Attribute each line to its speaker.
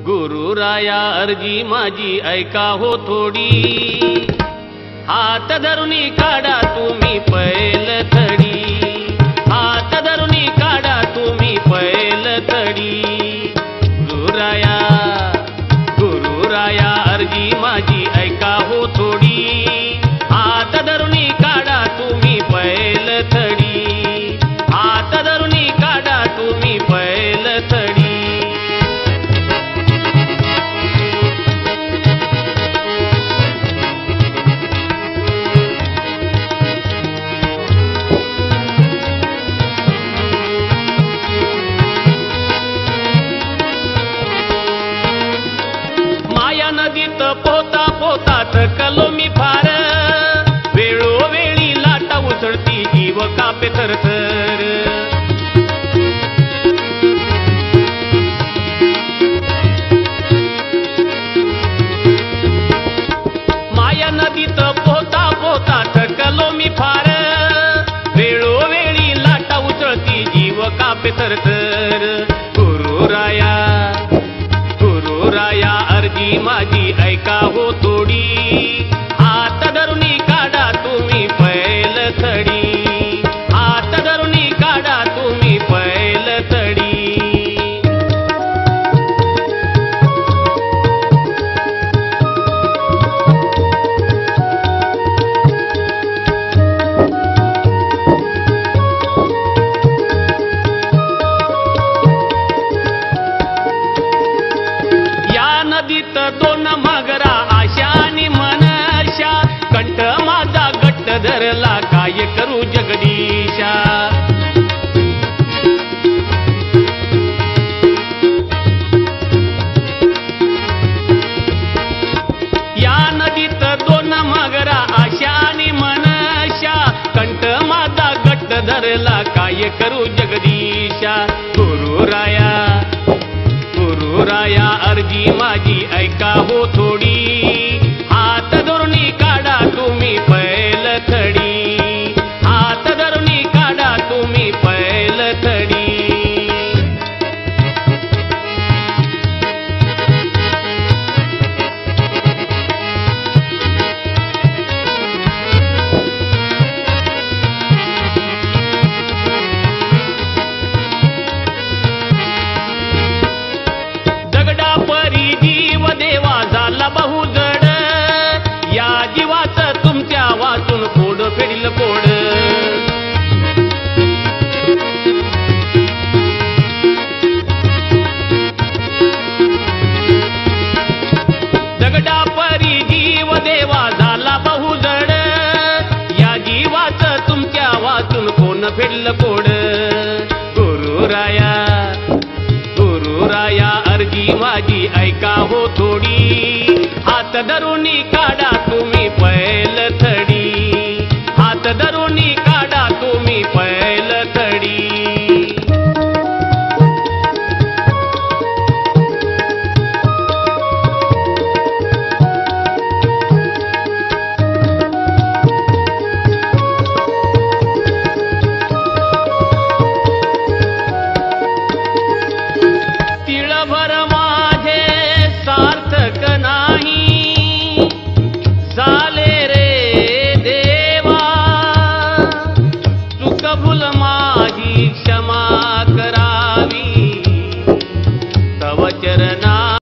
Speaker 1: गुरुराया अर्जी माझी ऐका हो थोडी, हात धरुनी काढा तुम्ही पैल थडी, हात धरुनी काढा तुम्ही पैल थडी। गुरुराया अर्जी माझी ऐका हो थोडी, हात धरुनी काढा तुम्ही पैल थडी, हात धरुनी काढा तुम्ही पैल थडी। नदीत पोहता पोहता थकलो मी फार, वेळोवेळी लाटा उसळती जीव कापे थरथर। माया नदीत पोहता पोहता थकलो मी फार, वेळोवेळी लाटा उसळती जीव कापे थरथर। गुरुराया अर्जी माझी ऐका हो थोडी, हात धरुनी काढा तुम्ही पैल थडी, हात धरुनी काढा तुम्ही पैल थडी। नदीत दोन मगरा आशा आणि मनशा, कंठ माझा गट्ट धरला काय करू जगदीशा। या नदीत दोन मगरा आशा आणि मनशा, कंठ माझा गट्ट धरला काय करू जगदीशा। गुरुराया अर्जी माझी ऐका हो थोडी, हात धरुनी काढा तुम्ही पैल थडी, हात धरुनी काढा तुम्ही पैल थडी। परी जीव देवा झाला बहुजड, या जीवाचं तुमच्या वाचून कोड फेडील कोड। दगडा परी जीव देवा झाला बहुजड, या जीवाचं तुमच्या वाचून कोण फेडील कोड। गुरुराया अर्जी माझी ऐका हो थोडी, हात धरुनी काढा तुम्ही पैल